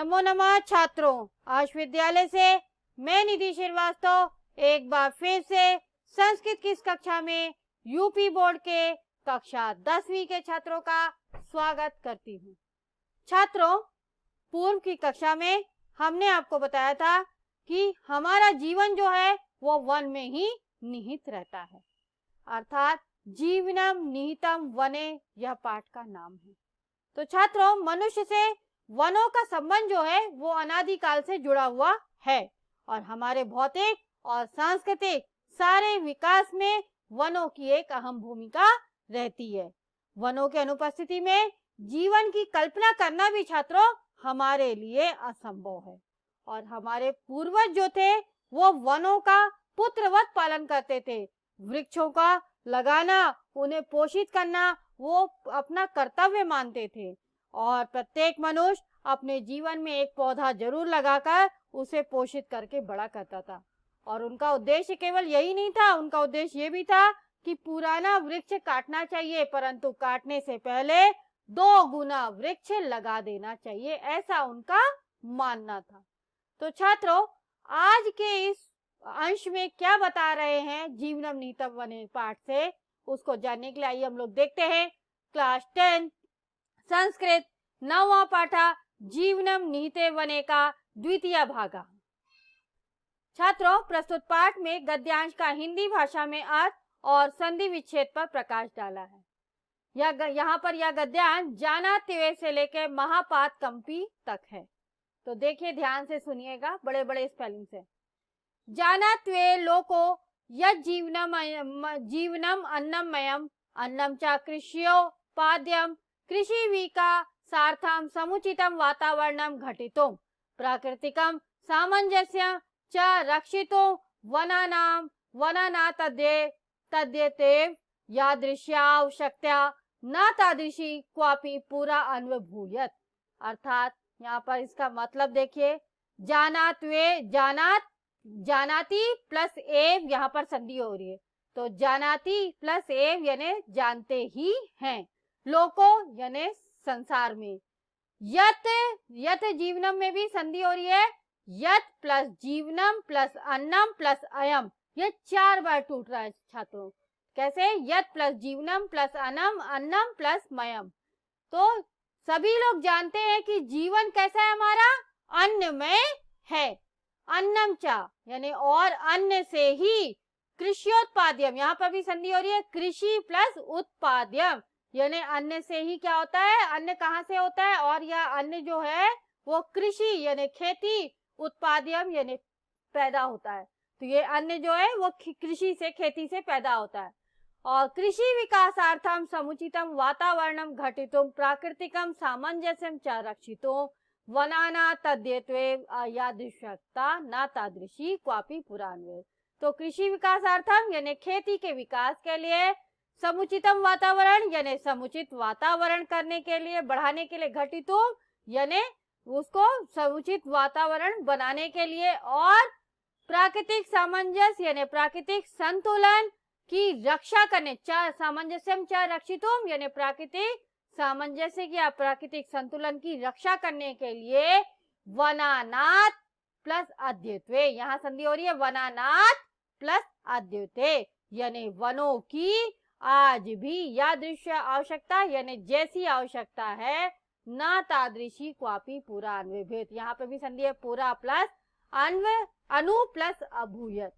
नमो नमः छात्रों, आज विद्यालय से मैं निधि श्रीवास्तव एक बार फिर से संस्कृत की इस कक्षा में यूपी बोर्ड के कक्षा 10वीं के छात्रों का स्वागत करती हूँ। छात्रों, पूर्व की कक्षा में हमने आपको बताया था कि हमारा जीवन जो है वो वन में ही निहित रहता है, अर्थात जीवनम निहितम वने यह पाठ का नाम है। तो छात्रों, मनुष्य से वनों का संबंध जो है वो अनादिकाल से जुड़ा हुआ है और हमारे भौतिक और सांस्कृतिक सारे विकास में वनों की एक अहम भूमिका रहती है। वनों के अनुपस्थिति में जीवन की कल्पना करना भी छात्रों हमारे लिए असंभव है और हमारे पूर्वज जो थे वो वनों का पुत्रवत पालन करते थे। वृक्षों का लगाना, उन्हें पोषित करना वो अपना कर्तव्य मानते थे और प्रत्येक मनुष्य अपने जीवन में एक पौधा जरूर लगाकर उसे पोषित करके बड़ा करता था और उनका उद्देश्य केवल यही नहीं था, उनका उद्देश्य ये भी था कि पुराना वृक्ष काटना चाहिए परंतु काटने से पहले 2 गुना वृक्ष लगा देना चाहिए, ऐसा उनका मानना था। तो छात्रों, आज के इस अंश में क्या बता रहे हैं जीवनम निहितम वने पाठ से, उसको जानने के लिए आइए हम लोग देखते हैं क्लास 10 संस्कृत 9वां पाठा जीवनम निहिते वने का द्वितीय भागा। छात्रों, प्रस्तुत पाठ में गद्यांश का हिंदी भाषा में अर्थ और संधि विच्छेद पर प्रकाश डाला है। यहाँ पर यह गद्यांश जानात्वे से लेकर महापात कंपी तक है। तो देखिए, ध्यान से सुनिएगा, बड़े बड़े स्पेलिंग से। जानात्वे लोको यत् जीवनम अन्नमयम अन्नम च कृषियो पाद्यम कृषिविका सार्थम समुचितम वातावरणम घटितुम प्राकृतिकम सामंजस्यम च रक्षितुम वनाना तद्यतेव यादृश्यावश्यकता न तादृशी क्वापि पूरा अन्वभूयत। अर्थात यहाँ पर इसका मतलब देखिए, जानाति प्लस एव यहाँ पर संधि हो रही है, तो जानाति प्लस एव यानी जानते ही हैं, लोको यानी संसार में, यत जीवनम में भी संधि हो रही है, यत प्लस जीवनम प्लस अन्नम प्लस अयम, ये 4 बार टूट रहा है छात्रों। कैसे? यत प्लस जीवनम प्लस अन्नम प्लस मयम। तो सभी लोग जानते हैं कि जीवन कैसा है हमारा, अन्न में है। अन्नम चा यानी और अन्न से ही, कृषियोत्पाद्यम यहाँ पर भी संधि हो रही है, कृषि प्लस उत्पाद्यम यानी अन्न से ही क्या होता है, अन्न कहाँ से होता है, और यह अन्न जो है वो कृषि यानी खेती, उत्पाद्यम यानी पैदा होता है। तो ये अन्न जो है वो कृषि से, खेती से पैदा होता है। और कृषि विकासार्थम समुचितम वातावरणम घटितुम प्राकृतिकम सामंजस्यम च रक्षितुम वनाना तद्यत्वे यादृश्यता न तादृशी क्वापि पुरान्वे। तो कृषि विकासार्थम यानी खेती के विकास के लिए, समुचितम वातावरण यानी समुचित वातावरण करने के लिए, बढ़ाने के लिए, घटितुम यानी उसको समुचित वातावरण बनाने के लिए, और प्राकृतिक सामंजस्य यानी प्राकृतिक संतुलन की रक्षा करने, सामंजस्यम च रक्षितुम यानी प्राकृतिक सामंजस्य की, प्राकृतिक संतुलन की रक्षा करने के लिए, वनानात प्लस अद्यत्वे यहाँ संधि हो रही है, वनानात प्लस अद्यत्वे यानी वनों की आज भी यादृश्य आवश्यकता यानी जैसी आवश्यकता है, न तादृशी क्वापि पूरा अन्वभेद, यहाँ पे भी संधि है, पूरा प्लस अनु प्लस अभूयत।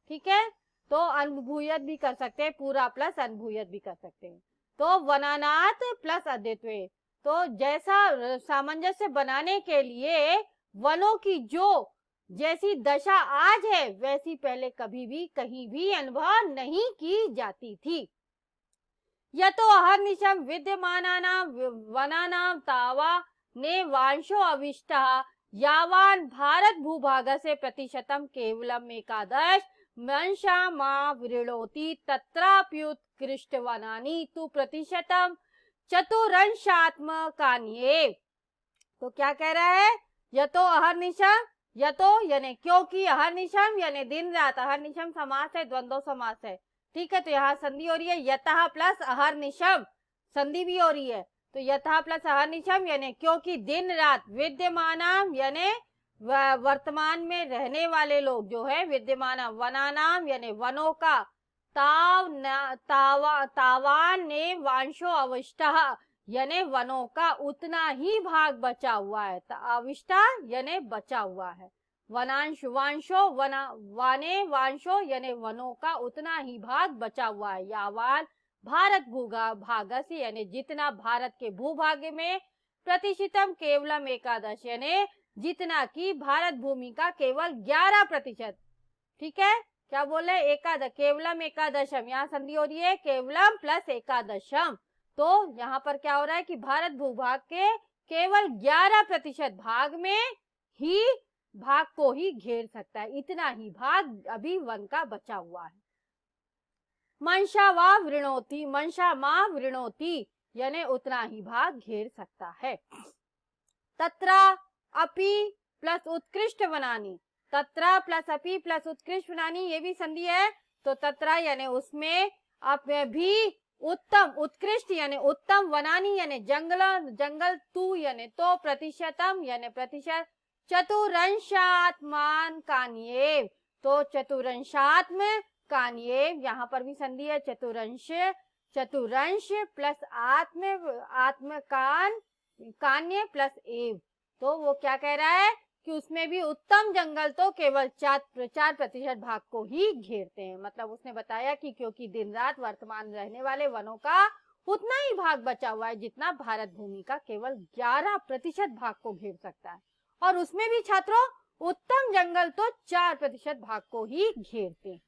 ठीक है, तो अनुभूयत भी कर सकते हैं, पूरा प्लस अनुभूयत भी कर सकते हैं। तो वनानात प्लस अद्यत्वे, तो जैसा सामंजस्य बनाने के लिए वनों की जो जैसी दशा आज है वैसी पहले कभी भी कहीं भी अनुभव नहीं की जाती थी। यतो अहर्निशम विद्यमानानां वनानां तावा ने वांशो अविष्टः यावान भारत भूभागस्य प्रतिशतम केवलम एकादश वृणोति तत्राप्युत्कृष्ट वनानि तु प्रतिशतम चतुरंशात्मकान्येव। तो क्या कह रहा है, यतो अहर्निशम, यतो यानी क्योंकि, अहर्निशम यानी दिन रात, अहर्निशम समास है, द्वंद्व समास है। ठीक है, तो यहाँ संधि हो रही है, यतः प्लस अहर्निशम संधि भी हो रही है, तो यथा प्लस अहर्निशम यानी क्योंकि दिन रात, विद्यमानम यानी वर्तमान में रहने वाले लोग जो है, विद्यमानम, वनानाम यानी वनों का, तावान ने वांशो अविष्टः यानी वनों का उतना ही भाग बचा हुआ है। अविष्टा यानी बचा हुआ है। वनांश वांशो वाने वांशो यानी वनों का उतना ही भाग बचा हुआ है। यावान भारत भागस्य यानी जितना भारत के भूभाग में, प्रतिशतम केवलम एकादश यानी जितना कि भारत भूमि का केवल 11%। ठीक है, क्या बोले, एकादश, केवलम एकादशम, यहाँ संधि हो रही है केवलम प्लस एकादशम। तो यहाँ पर क्या हो रहा है कि भारत भूभाग के केवल 11% भाग में ही भाग को ही घेर सकता है, इतना ही भाग अभी वन का बचा हुआ है। मंशा वा वृणोति, मंशा मा वृणोति यानी उतना ही भाग घेर सकता है। तत्रा अपि प्लस उत्कृष्ट वनानी, तत्रा प्लस अपि प्लस उत्कृष्ट वनानी ये भी संधि है। तो तत्रा यानी उसमें, अब भी, उत्तम, उत्कृष्ट यानी उत्तम, वनानी यानी जंगल, तू यानी तो, प्रतिशतम यानी प्रतिशत, चतुरंशात्मान कान्येव, तो चतुरंशात्म कान्येव, यहाँ पर भी संधि है, चतुरंश प्लस आत्म कान्य प्लस एव। तो वो क्या कह रहा है कि उसमें भी उत्तम जंगल तो केवल 4% भाग को ही घेरते हैं। मतलब उसने बताया कि क्योंकि दिन रात वर्तमान रहने वाले वनों का उतना ही भाग बचा हुआ है जितना भारत भूमि का केवल 11% भाग को घेर सकता है, और उसमें भी छात्रों उत्तम जंगल तो 4% भाग को ही घेरते हैं।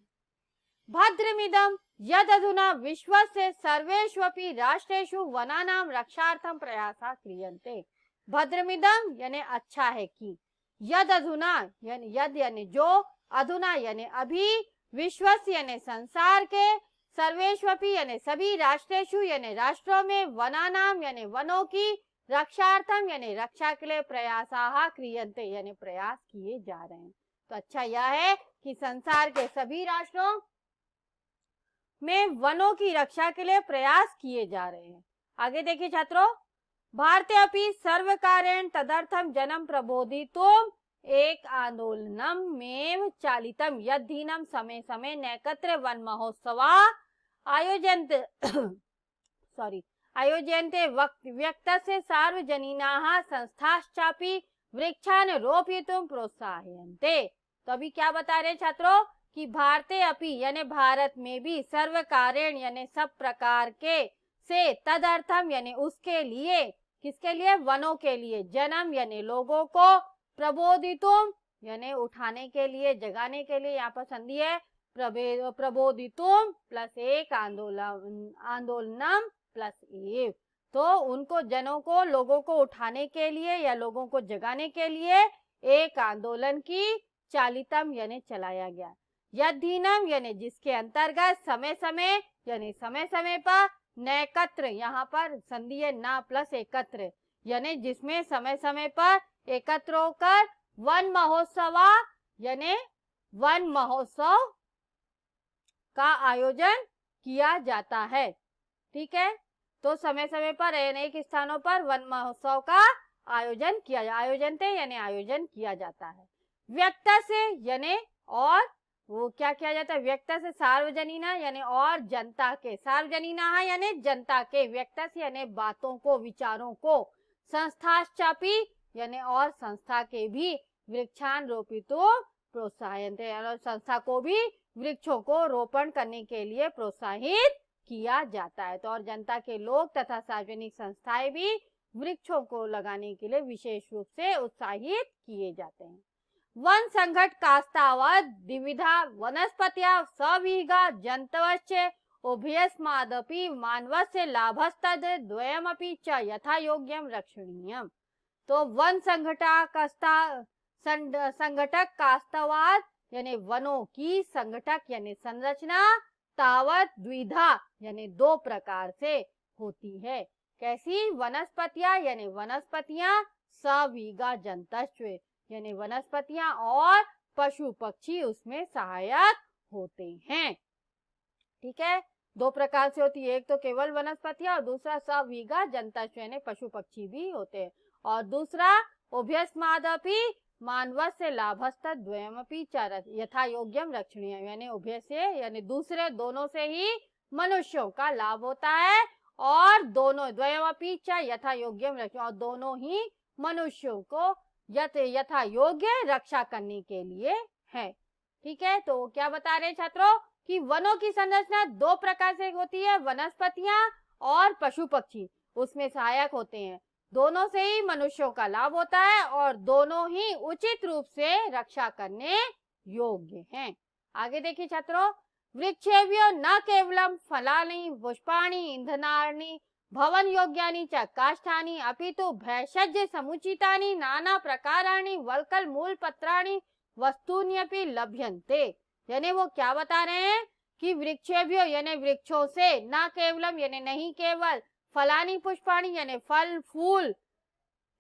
भद्रमिदम यद अधुना विश्वस्य सर्वेष्वपि राष्ट्रेषु वनानां रक्षार्थं प्रयासा क्रियन्ते। भद्रमिदम यानी अच्छा है कि, यद अधुना यानी यद यानी जो, अधुना यानी अभी, विश्वस्य यानी संसार के, सर्वेष्वपि यानी सभी, राष्ट्रेषु यानी राष्ट्रों में, वनानाम यानी वनों की, रक्षार्थम यानी रक्षा के लिए, प्रयासाः क्रियन्ते यानी प्रयास किए जा रहे हैं। तो अच्छा यह है कि संसार के सभी राष्ट्रों में वनों की रक्षा के लिए प्रयास किए जा रहे हैं। आगे देखिए छात्रों, भारते अपि सर्वकारेण तदर्थम जनम प्रबोधितुम एक आंदोलनम मेव चालितम यद्धीनम समय समय नैकत्र वन महोत्सवा आयोजन्ते व्यक्तस्य सार्वजनीनाः संस्थाश्चापि वृक्षान् रोपयितुं प्रोत्साहयन्ते। तो अभी क्या बता रहे छात्रों कि भारते अपि यानी भारत में भी, सर्वकारेण यानी सब प्रकार के, से, तदर्थम यानी उसके लिए, किसके लिए, वनों के लिए, जन्म यानी लोगों को, प्रबोधितुम यानी उठाने के लिए, जगाने के लिए, यहाँ पर संधि है, प्रबोधितुम प्लस एक, आंदोलनम प्लस एव। तो उनको, जनों को, लोगों को उठाने के लिए या लोगों को जगाने के लिए एक आंदोलन की, चालितम यानी चलाया गया, यद्धीनम यानी जिसके अंतर्गत, समय समय यानी समय समय पर, नैकत्र यहाँ पर संधि है ना प्लस एकत्र यानी जिसमें समय समय पर एकत्र होकर, वन महोत्सवा यानी वन महोत्सव का आयोजन किया जाता है। ठीक है, तो समय समय पर अनेक स्थानों पर वन महोत्सव का आयोजन किया, आयोजनते यानी आयोजन किया जाता है। व्यक्त से यानी और, वो क्या किया जाता है, व्यक्त से सार्वजनीना यानी और जनता के, सार्वजनीना यानी जनता के, व्यक्त से यानी बातों को, विचारों को, संस्थाश्चापि यानी और संस्था के भी, वृक्षान रोपितो प्रोत्साहन, संस्था को भी वृक्षों को रोपण करने के लिए प्रोत्साहित किया जाता है। तो और जनता के लोग तथा सार्वजनिक संस्थाएं भी वृक्षों को लगाने के लिए विशेष रूप से उत्साहित किए जाते हैं। वन संघट कास्तावद द्विविधा वनस्पत्या सविगा जंतवश्च उभयस्मादपि मानवस्य लाभस्तद द्वयमपि च यथा योग्यम रक्षणीयम। तो वन संघटक कास्तवाद यानी वनों की, संघटक यानी संरचना, तावत द्विधा यानी दो प्रकार से होती है। कैसी, वनस्पतियां यानी वनस्पतियां, सविगा जंतश्च यानी वनस्पतियां और पशु पक्षी उसमें सहायक होते हैं। ठीक है, दो प्रकार से होती है, एक तो केवल वनस्पतियां और दूसरा सविगा जंतु यानी पशु पक्षी भी होते हैं। और दूसरा उभयस्मादपि मानवस्य लाभस्त द्वयमपि च यथा योग्यम रक्षणीय, यानी उभय से यानी दूसरे दोनों से ही मनुष्यों का लाभ होता है और दोनों द्वयमपि च यथा योग्यम रक्षणीय, और दोनों ही मनुष्यों को यथा योग्य रक्षा करने के लिए है। ठीक है, तो क्या बता रहे छात्रों कि वनों की संरचना दो प्रकार से होती है, वनस्पतियां और पशु पक्षी उसमें सहायक होते हैं। दोनों से ही मनुष्यों का लाभ होता है और दोनों ही उचित रूप से रक्षा करने योग्य हैं। आगे देखिए छात्रों, वृक्षेभ्यो न केवलम फलानि पुष्पाणि ईंधनानि भवन योग्यानि च काष्ठानि अपितु भैषज समुचितानि नाना प्रकाराणि वल्कल मूल पत्राणि वस्तून्यपि लभ्यन्ते। यानी वो क्या बता रहे हैं कि वृक्षेभ्यो यानी वृक्षों से, ना केवलम यानी नहीं केवल, फलानी पुष्पाणी यानी फल फूल,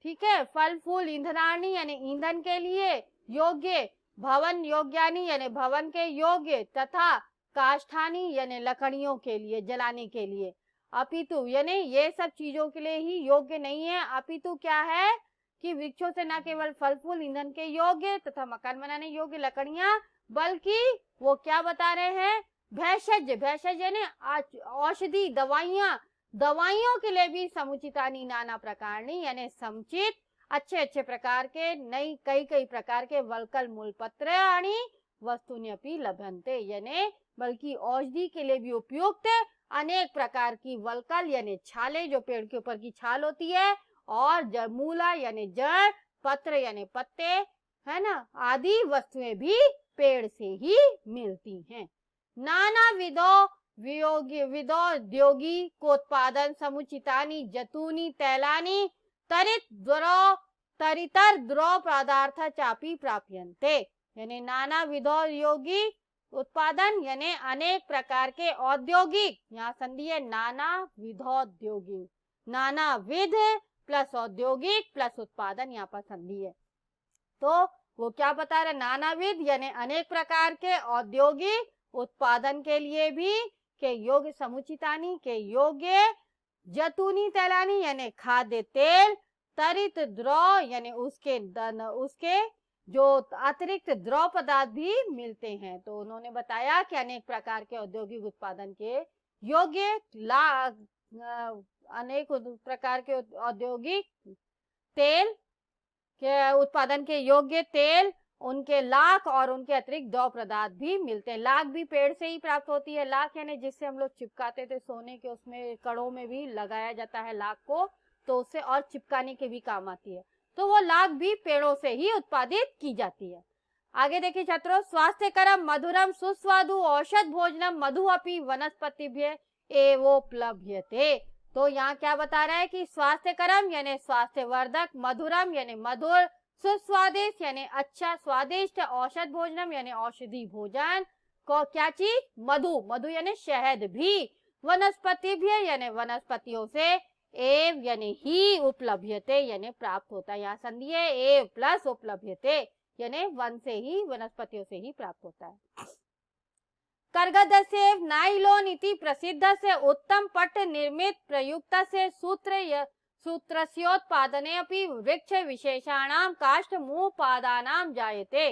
ठीक है, फल फूल, ईंधनानी यानी ईंधन के लिए योग्य, भवन योग्यानी यानी भवन के योग्य, तथा काष्ठानी यानी लकड़ियों के लिए, जलाने के लिए, अपितु यानी ये सब चीजों के लिए ही योग्य नहीं है, अपितु क्या है कि वृक्षों से न केवल फल फूल ईंधन के योग्य तथा मकान बनाने योग्य लकड़ियां, बल्कि वो क्या बता रहे हैं, भेषज, भेषज यानी औषधि, दवाइयां, दवाइयों के लिए भी समुचितानी नाना प्रकारनी यानी समुचित अच्छे अच्छे प्रकार के नई कई प्रकार के वल्कल मूल पत्राणि वस्तुन्यपि लभ्यन्ते, यानी बल्कि औषधि के लिए भी उपयुक्त अनेक प्रकार की वल्कल यानी छाले, जो पेड़ के ऊपर की छाल होती है, और मूला यानी जड़, पत्र यानी पत्ते, है ना, आदि वस्तुएं भी पेड़ से ही मिलती हैं। नाना विदोद्योगी कोत्पादन समुचितानि जतूनि तैलानि तरितर द्रव पदार्थ चापी प्राप्यन्ते, यानी नाना विदोद्योगी उत्पादन यानी अनेक प्रकार के औद्योगिक, यहाँ संधि है नाना विधौद्योगिक, नाना विध प्लस औद्योगिक प्लस उत्पादन, यहाँ पर संधि है। तो वो क्या बता रहे, नानाविध यानी अनेक प्रकार के औद्योगिक उत्पादन के लिए भी के योग्य, समुचितानी के योग्य, जतूनी तैलानी यानी खाद्य तेल, तरित द्रव यानी उसके जो अतिरिक्त द्रव पदार्थ भी मिलते हैं। तो उन्होंने बताया कि अनेक प्रकार के औद्योगिक उत्पादन के योग्य अनेक प्रकार के औद्योगिक तेल के उत्पादन के योग्य तेल, उनके लाख और उनके अतिरिक्त द्रव पदार्थ भी मिलते हैं। लाख भी पेड़ से ही प्राप्त होती है। लाख यानी जिससे हम लोग चिपकाते थे सोने के, उसमें कड़ों में भी लगाया जाता है लाख को, तो उससे और चिपकाने के भी काम आती है। तो वो लाख भी पेड़ों से ही उत्पादित की जाती है। आगे देखिए छात्रों, स्वास्थ्यकरम मधुरम सुस्वादु औषध भोजनम मधु अपि वनस्पतिभ्यः एवोपलभ्यते। तो यहाँ क्या बता रहा है कि स्वास्थ्यकरम यानी स्वास्थ्यवर्धक, मधुरम यानी मधुर, सुस्वादिष्ट यानी अच्छा स्वादिष्ट, औषध भोजनम यानी औषधि भोजन को क्या चीज, मधु, मधु यानी शहद भी, वनस्पतिभ्यः यानी वनस्पतियों से, एव यानी ही, उपलभ्यते यानी प्राप्त होता है। यहाँ संधि है एव प्लस उपलभ्यते यानी वन से ही, वनस्पतियों से ही प्राप्त होता है। कर्गदस्य नाइलोन इति प्रसिद्ध से उत्तम पट निर्मित प्रयुक्त से सूत्रस्योत्पादने अपि वृक्ष विशेषाणाम काष्ठमुपादानाम जायते।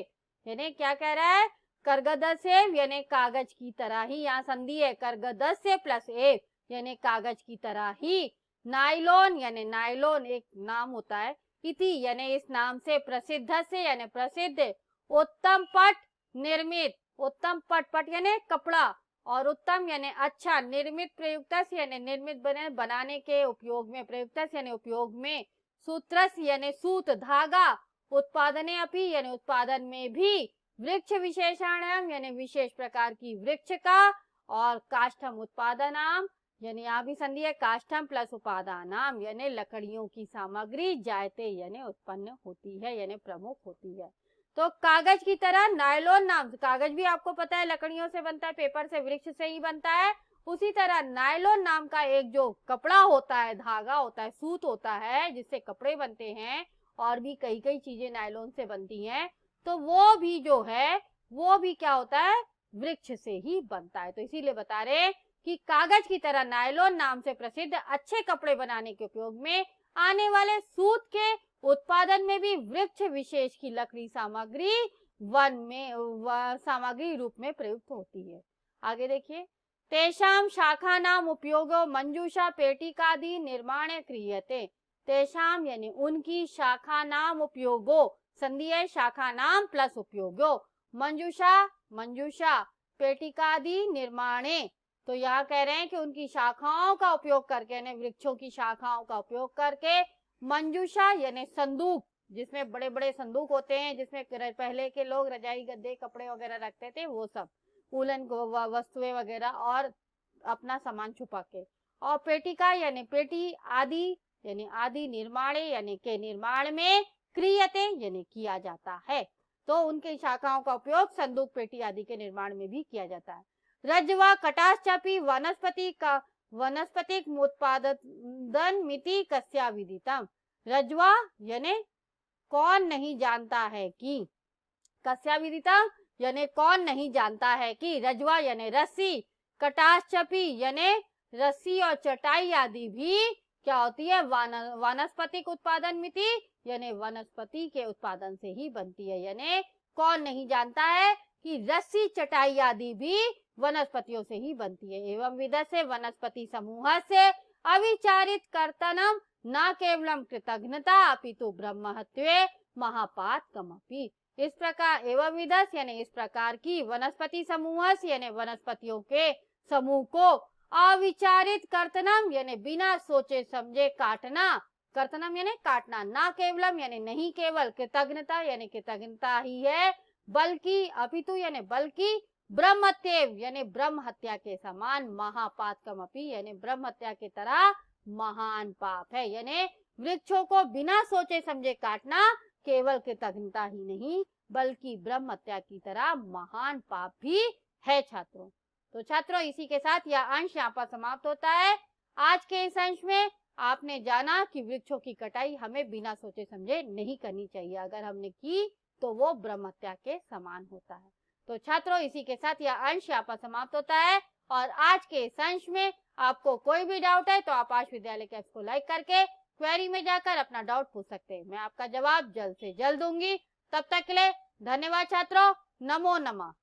यानी क्या कह रहा है, कर्गदस्य यानी कागज की तरह ही, यहाँ संधि है कर्गदस्य प्लस एव यानी कागज की तरह ही, नाइलोन यानी नाइलोन एक नाम होता है, इति यानी इस नाम से, प्रसिद्ध से यानी प्रसिद्ध, उत्तम पट निर्मित, उत्तम पट, पट यानी कपड़ा, और उत्तम यानी अच्छा, निर्मित प्रयुक्त यानी निर्मित बनाने के उपयोग में, प्रयुक्त यानी उपयोग में, सूत्रस यानी सूत धागा, उत्पादने अपि यानी उत्पादन में भी, वृक्ष विशेषाणाम यानी विशेष प्रकार की वृक्ष का, और काष्ठम उत्पादनाम यानी यहाँ भी संधि है काष्ठम प्लस उपादानाम यानी लकड़ियों की सामग्री, जायते यानी उत्पन्न होती है यानी प्रमुख होती है। तो कागज की तरह नायलॉन नाम, कागज भी आपको पता है लकड़ियों से बनता है, पेपर से, वृक्ष से ही बनता है, उसी तरह नायलॉन नाम का एक जो कपड़ा होता है, धागा होता है, सूत होता है, जिससे कपड़े बनते हैं, और भी कई कई चीजें नायलॉन से बनती हैं, तो वो भी जो है वो भी क्या होता है, वृक्ष से ही बनता है। तो इसीलिए बता रहे कि कागज की तरह नायलॉन नाम से प्रसिद्ध अच्छे कपड़े बनाने के उपयोग में आने वाले सूत के उत्पादन में भी वृक्ष विशेष की लकड़ी सामग्री सामग्री रूप में प्रयुक्त होती है। आगे देखिए, तेषां शाखानाम उपयोगो मंजूषा पेटिकादि निर्माणे क्रियते। तेषां यानी उनकी, शाखा नाम उपयोगो, संधि है शाखा नाम प्लस उपयोगो, मंजूषा पेटिकादि निर्माणे, तो यहाँ कह रहे हैं कि उनकी शाखाओं का उपयोग करके, यानी वृक्षों की शाखाओं का उपयोग करके, मंजूषा यानी संदूक, जिसमें बड़े बड़े संदूक होते हैं, जिसमें पहले के लोग रजाई गद्दे कपड़े वगैरह रखते थे, वो सब उलन वस्तुएं वगैरह और अपना सामान छुपा के, और पेटिका यानी पेटी, आदि यानी आदि निर्माणे यानी के निर्माण में, क्रियते यानी किया जाता है। तो उनकी शाखाओं का उपयोग संदूक, पेटी आदि के निर्माण में भी किया जाता है। रज्वा कटाश्चापि वनस्पतिक उत्पादन मिति कस्या विदितम। रज्वा यानी कौन नहीं जानता है कि, कस्या विदितम यानी कौन नहीं जानता है कि, रज्वा यानी रस्सी, कटाश्चपी यानी रस्सी और चटाई आदि भी क्या होती है, वानस्पतिक उत्पादन मिति यानी वनस्पति के उत्पादन से ही बनती है। यानी कौन नहीं जानता है कि रस्सी, चटाई आदि भी वनस्पतियों से ही बनती है। एवं विधि से वनस्पति समूह से अविचारित कर्तनम न केवलम कृतघ्नता अपितु ब्रह्महत्वे महापातकमपि। इस प्रकार एवं विधि यानी इस प्रकार की वनस्पति समूह से यानी वनस्पतियों के समूह को अविचारित कर्तनम यानी बिना सोचे समझे काटना, कर्तनम यानी काटना, ना केवलम यानी नहीं केवल, कृतज्ञता यानी कृतज्ञता ही है, बल्कि अपितु यानी बल्कि, ब्रह्मत्येव यानी ब्रह्म हत्या के समान, महापातकमपि यानी ब्रह्म हत्या की तरह महान पाप है। यानी वृक्षों को बिना सोचे समझे काटना केवल कृतज्ञता ही नहीं बल्कि ब्रह्म हत्या की तरह महान पाप भी है छात्रों। तो छात्रों, इसी के साथ यह अंश यहाँ पर समाप्त होता है। आज के इस अंश में आपने जाना कि वृक्षों की कटाई हमें बिना सोचे समझे नहीं करनी चाहिए, अगर हमने की तो वो ब्रह्म हत्या के समान होता है। तो छात्रों, इसी के साथ यह अंश यहाँ पर समाप्त होता है। और आज के इस अंश में आपको कोई भी डाउट है तो आप आश विद्यालय के ऐप्स को लाइक करके क्वेरी में जाकर अपना डाउट पूछ सकते हैं। मैं आपका जवाब जल्द से जल्द दूंगी। तब तक के लिए धन्यवाद छात्रों। नमो नमः।